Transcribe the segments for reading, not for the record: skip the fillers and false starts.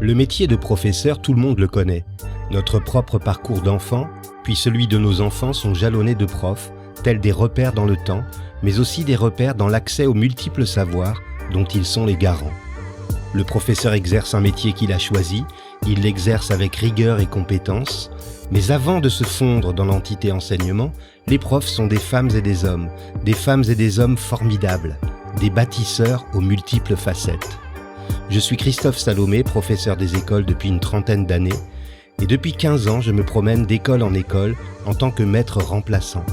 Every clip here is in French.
Le métier de professeur, tout le monde le connaît. Notre propre parcours d'enfant, puis celui de nos enfants sont jalonnés de profs, tels des repères dans le temps, mais aussi des repères dans l'accès aux multiples savoirs dont ils sont les garants. Le professeur exerce un métier qu'il a choisi, il l'exerce avec rigueur et compétence, mais avant de se fondre dans l'entité enseignement, les profs sont des femmes et des hommes formidables, des bâtisseurs aux multiples facettes. Je suis Christophe Salomé, professeur des écoles depuis une trentaine d'années, et depuis 15 ans, je me promène d'école en école en tant que maître remplaçant.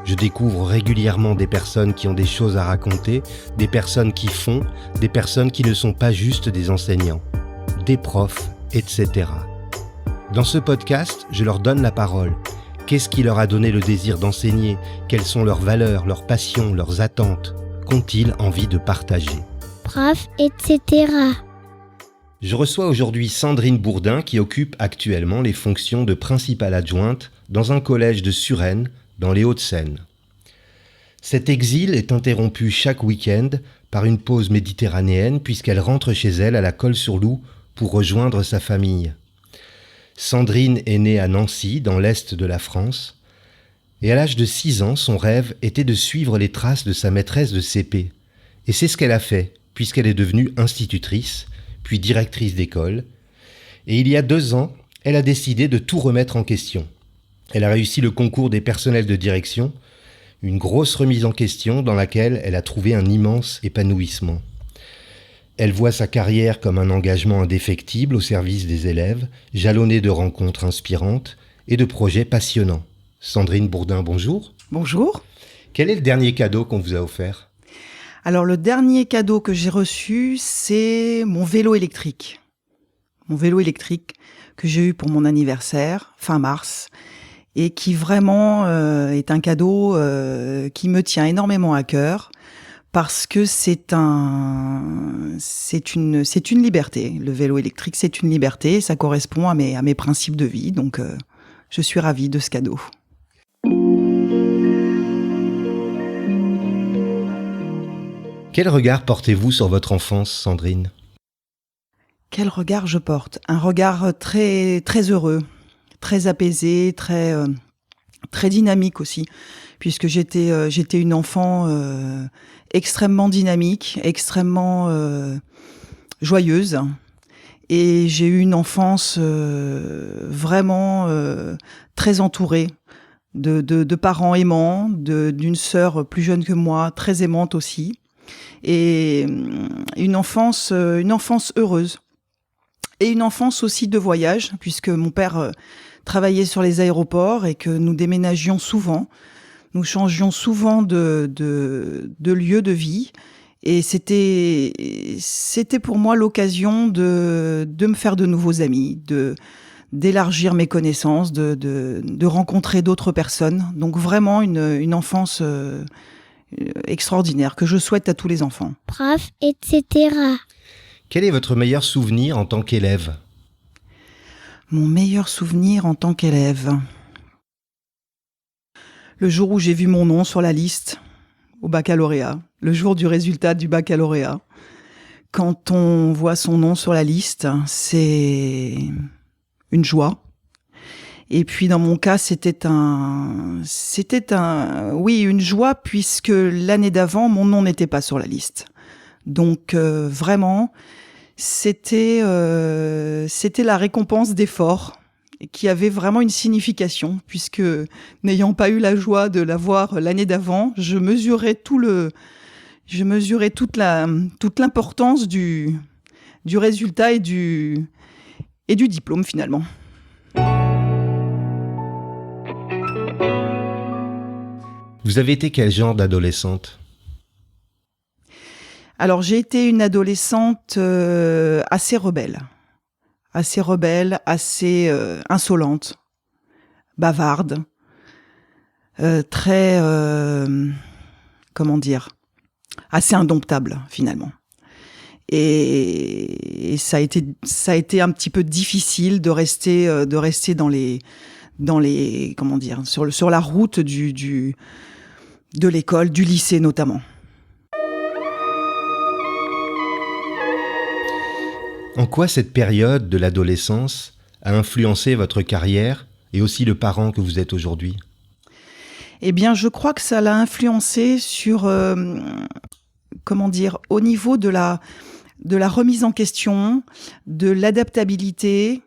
Je découvre régulièrement des personnes qui ont des choses à raconter, des personnes qui font, des personnes qui ne sont pas juste des enseignants, des profs, etc. Dans ce podcast, je leur donne la parole. Qu'est-ce qui leur a donné le désir d'enseigner? Quelles sont leurs valeurs, leurs passions, leurs attentes? Qu'ont-ils envie de partager? Prof, etc. Je reçois aujourd'hui Sandrine Bourdin qui occupe actuellement les fonctions de principale adjointe dans un collège de Suresnes, dans les Hauts-de-Seine. Cet exil est interrompu chaque week-end par une pause méditerranéenne puisqu'elle rentre chez elle à la Colle-sur-Loup pour rejoindre sa famille. Sandrine est née à Nancy, dans l'est de la France, et à l'âge de 6 ans, son rêve était de suivre les traces de sa maîtresse de CP. Et c'est ce qu'elle a fait, puisqu'elle est devenue institutrice, puis directrice d'école. Et il y a 2 ans, elle a décidé de tout remettre en question. Elle a réussi le concours des personnels de direction, une grosse remise en question dans laquelle elle a trouvé un immense épanouissement. Elle voit sa carrière comme un engagement indéfectible au service des élèves, jalonné de rencontres inspirantes et de projets passionnants. Sandrine Bourdin, bonjour. Bonjour. Quel est le dernier cadeau qu'on vous a offert ? Alors, le dernier cadeau que j'ai reçu, c'est mon vélo électrique. Mon vélo électrique que j'ai eu pour mon anniversaire, fin mars, et qui vraiment est un cadeau qui me tient énormément à cœur, parce que c'est une liberté. Le vélo électrique, c'est une liberté, ça correspond à mes principes de vie, donc je suis ravie de ce cadeau. Quel regard portez-vous sur votre enfance, Sandrine ? Quel regard je porte ? Un regard très très heureux, très apaisé, très dynamique aussi, puisque j'étais une enfant extrêmement dynamique, extrêmement joyeuse, et j'ai eu une enfance vraiment très entourée de parents aimants, d'une sœur plus jeune que moi, très aimante aussi. Et une enfance heureuse. Et une enfance aussi de voyage, puisque mon père travaillait sur les aéroports et que nous déménagions souvent. Nous changions souvent de lieu de vie. Et c'était pour moi l'occasion de me faire de nouveaux amis, d'élargir mes connaissances, de rencontrer d'autres personnes. Donc vraiment une enfance extraordinaire que je souhaite à tous les enfants. Prof, etc. Quel est votre meilleur souvenir en tant qu'élève ? Mon meilleur souvenir en tant qu'élève. Le jour où j'ai vu mon nom sur la liste au baccalauréat, le jour du résultat du baccalauréat. Quand on voit son nom sur la liste, c'est une joie. Et puis dans mon cas, c'était une joie, puisque l'année d'avant, mon nom n'était pas sur la liste. Donc vraiment, c'était la récompense d'effort qui avait vraiment une signification, puisque n'ayant pas eu la joie de l'avoir l'année d'avant, je mesurais toute l'importance du résultat et du diplôme finalement. Vous avez été quel genre d'adolescente ? Alors, j'ai été une adolescente assez rebelle, assez insolente, bavarde, très, assez indomptable finalement. Et ça a été un petit peu difficile de rester sur la route de l'école, du lycée notamment. En quoi cette période de l'adolescence a influencé votre carrière et aussi le parent que vous êtes aujourd'hui ? Eh bien, je crois que ça l'a influencé sur, au niveau de la remise en question, de l'adaptabilité,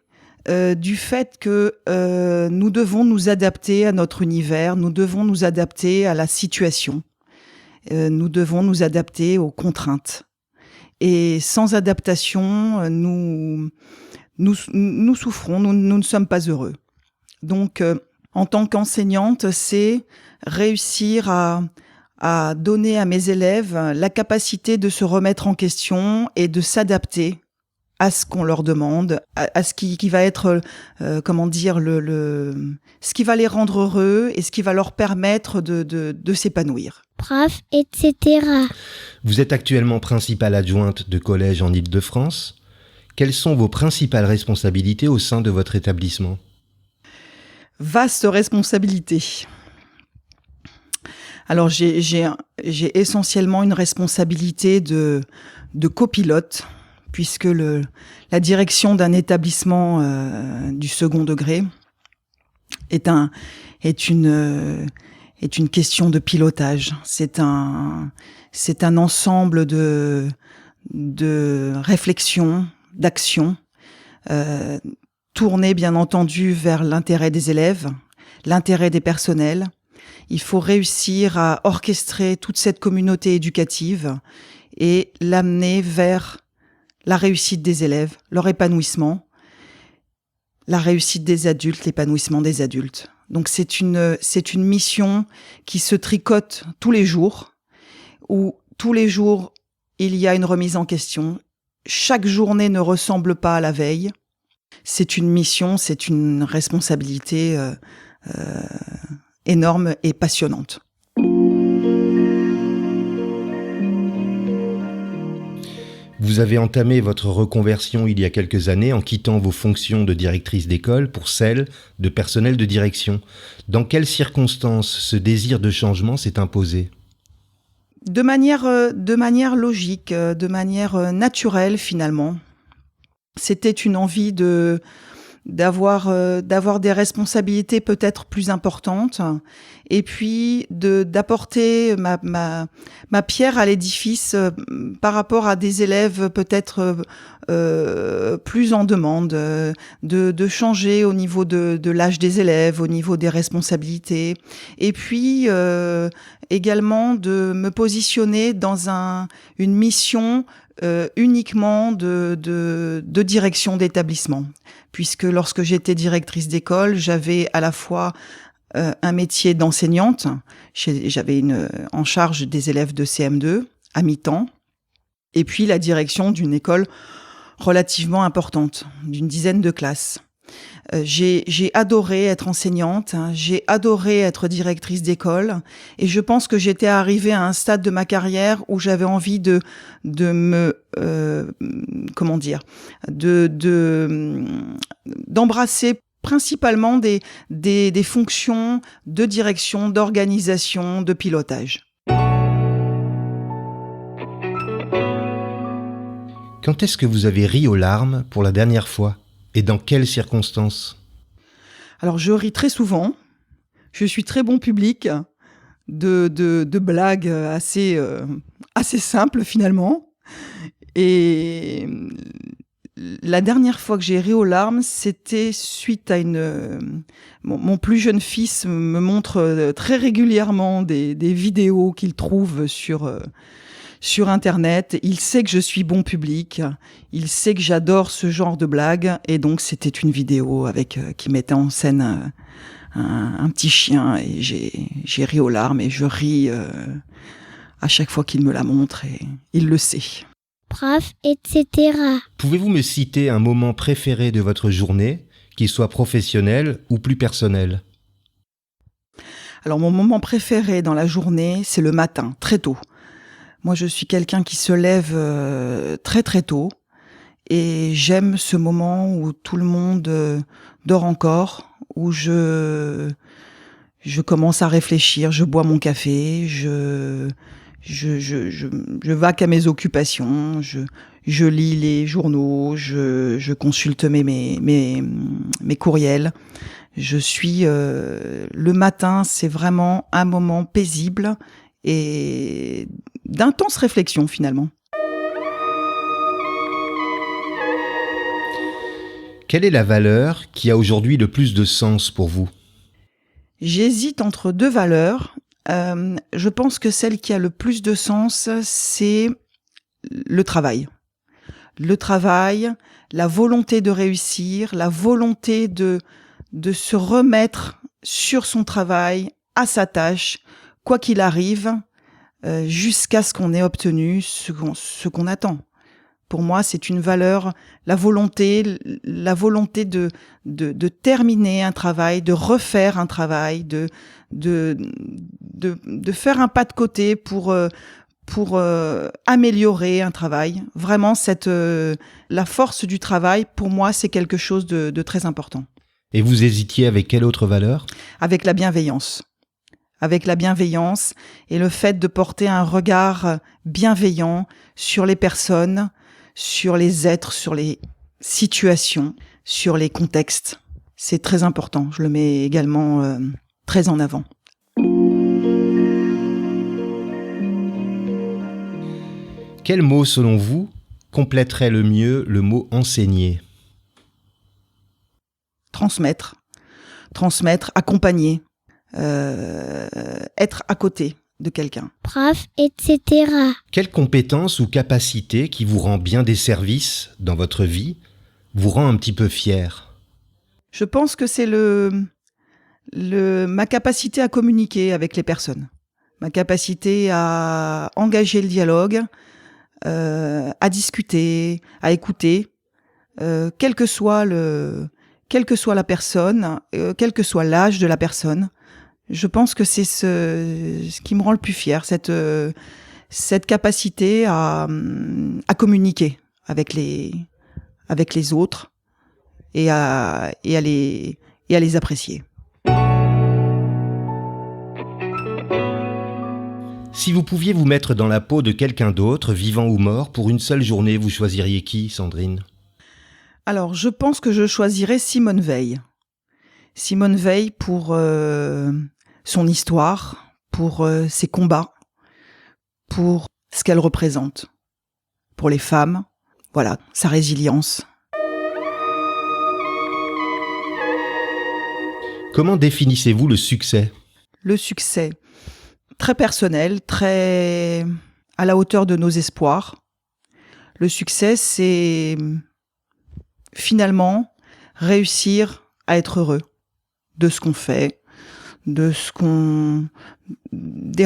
du fait que nous devons nous adapter à notre univers, nous devons nous adapter à la situation, nous devons nous adapter aux contraintes. Et sans adaptation, nous souffrons, nous ne sommes pas heureux. Donc, en tant qu'enseignante, c'est réussir à donner à mes élèves la capacité de se remettre en question et de s'adapter à ce qu'on leur demande, à ce qui va être, ce qui va les rendre heureux et ce qui va leur permettre de s'épanouir. Prof, etc. Vous êtes actuellement principale adjointe de collège en Île-de-France. Quelles sont vos principales responsabilités au sein de votre établissement ? Vaste responsabilité. Alors j'ai essentiellement une responsabilité de copilote, puisque la direction d'un établissement du second degré est une question de pilotage. C'est un ensemble de réflexions, d'actions, tournées bien entendu vers l'intérêt des élèves, l'intérêt des personnels. Il faut réussir à orchestrer toute cette communauté éducative et l'amener vers la réussite des élèves, leur épanouissement, la réussite des adultes, l'épanouissement des adultes. Donc c'est une mission qui se tricote tous les jours, où tous les jours il y a une remise en question. Chaque journée ne ressemble pas à la veille. C'est une mission, c'est une responsabilité énorme et passionnante. Vous avez entamé votre reconversion il y a quelques années en quittant vos fonctions de directrice d'école pour celles de personnel de direction. Dans quelles circonstances ce désir de changement s'est imposé ? De manière logique, de manière naturelle finalement. C'était une envie d'avoir des responsabilités peut-être plus importantes et puis d'apporter ma pierre à l'édifice par rapport à des élèves peut-être plus en demande, de changer au niveau de l'âge des élèves, au niveau des responsabilités, et puis également de me positionner dans une mission uniquement de direction d'établissement, puisque lorsque j'étais directrice d'école, j'avais à la fois un métier d'enseignante, j'avais en charge des élèves de CM2 à mi-temps, et puis la direction d'une école relativement importante, d'une dizaine de classes. J'ai adoré être enseignante, j'ai adoré être directrice d'école, et je pense que j'étais arrivée à un stade de ma carrière où j'avais envie d'embrasser principalement des fonctions de direction, d'organisation, de pilotage. Quand est-ce que vous avez ri aux larmes pour la dernière fois ? Et dans quelles circonstances ? Alors, je ris très souvent. Je suis très bon public de blagues assez simples, finalement. Et la dernière fois que j'ai ri aux larmes, c'était suite à mon plus jeune fils me montre très régulièrement des vidéos qu'il trouve sur Internet. Il sait que je suis bon public, il sait que j'adore ce genre de blagues, et donc c'était une vidéo qui mettait en scène un petit chien, et j'ai ri aux larmes, et je ris à chaque fois qu'il me la montre, et il le sait. Prof, etc. Pouvez-vous me citer un moment préféré de votre journée, qu'il soit professionnel ou plus personnel ? Alors mon moment préféré dans la journée, c'est le matin, très tôt. Moi, je suis quelqu'un qui se lève très très tôt, et j'aime ce moment où tout le monde dort encore, où je commence à réfléchir, je bois mon café, je vaque à mes occupations, Je lis les journaux, je consulte mes courriels. Je suis le matin, c'est vraiment un moment paisible et d'intense réflexion finalement. Quelle est la valeur qui a aujourd'hui le plus de sens pour vous ? J'hésite entre deux valeurs. Je pense que celle qui a le plus de sens, c'est le travail. Le travail, la volonté de réussir, la volonté de se remettre sur son travail, à sa tâche, quoi qu'il arrive, jusqu'à ce qu'on ait obtenu ce qu'on attend. Pour moi, c'est une valeur, la volonté de terminer un travail, de refaire un travail, de faire un pas de côté pour améliorer un travail. Vraiment, la force du travail, pour moi, c'est quelque chose de très important. Et vous hésitiez avec quelle autre valeur ? Avec la bienveillance. Avec la bienveillance et le fait de porter un regard bienveillant sur les personnes, sur les êtres, sur les situations, sur les contextes. C'est très important. Je le mets également très en avant. Quel mot, selon vous, compléterait le mieux le mot enseigner ? Transmettre, accompagner, être à côté de quelqu'un. Prof, etc. Quelle compétence ou capacité qui vous rend bien des services dans votre vie vous rend un petit peu fier ? Je pense que c'est ma capacité à communiquer avec les personnes, ma capacité à engager le dialogue, à discuter, à écouter, quelle que soit la personne, quel que soit l'âge de la personne. Je pense que c'est ce qui me rend le plus fier, cette capacité à communiquer avec les autres et à les apprécier. Si vous pouviez vous mettre dans la peau de quelqu'un d'autre, vivant ou mort, pour une seule journée, vous choisiriez qui, Sandrine ? Alors, je pense que je choisirais Simone Veil. Simone Veil pour son histoire, pour ses combats, pour ce qu'elle représente, pour les femmes, voilà, sa résilience. Comment définissez-vous le succès ? Le succès, très personnel, très à la hauteur de nos espoirs. Le succès, c'est finalement réussir à être heureux de ce qu'on fait, des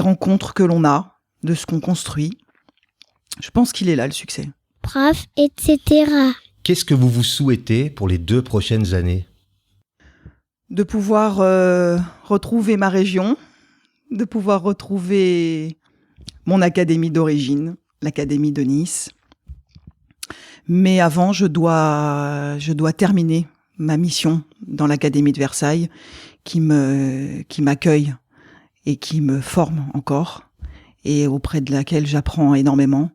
rencontres que l'on a, de ce qu'on construit. Je pense qu'il est là le succès. Prof, etc. Qu'est-ce que vous vous souhaitez pour les 2 prochaines années ? De pouvoir retrouver ma région, de pouvoir retrouver mon académie d'origine, l'académie de Nice. Mais avant, je dois terminer ma mission dans l'académie de Versailles qui m'accueille et qui me forme encore et auprès de laquelle j'apprends énormément.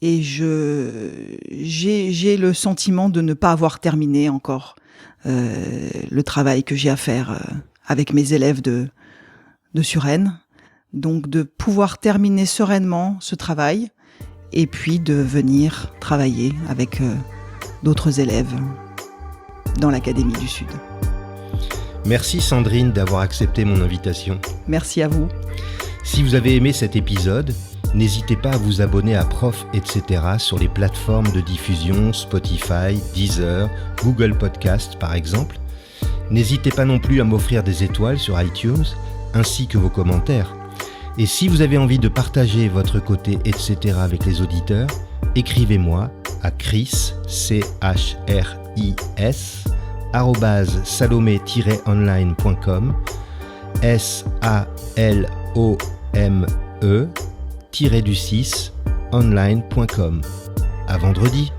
Et j'ai le sentiment de ne pas avoir terminé encore le travail que j'ai à faire avec mes élèves de Suresnes. Donc de pouvoir terminer sereinement ce travail et puis de venir travailler avec d'autres élèves dans l'Académie du Sud. Merci Sandrine d'avoir accepté mon invitation. Merci à vous. Si vous avez aimé cet épisode, n'hésitez pas à vous abonner à Prof, etc. sur les plateformes de diffusion Spotify, Deezer, Google Podcast par exemple. N'hésitez pas non plus à m'offrir des étoiles sur iTunes, ainsi que vos commentaires. Et si vous avez envie de partager votre côté, etc. avec les auditeurs, écrivez-moi à chris, CHRIS, @salome-online.com, SALOME-online.com. À vendredi.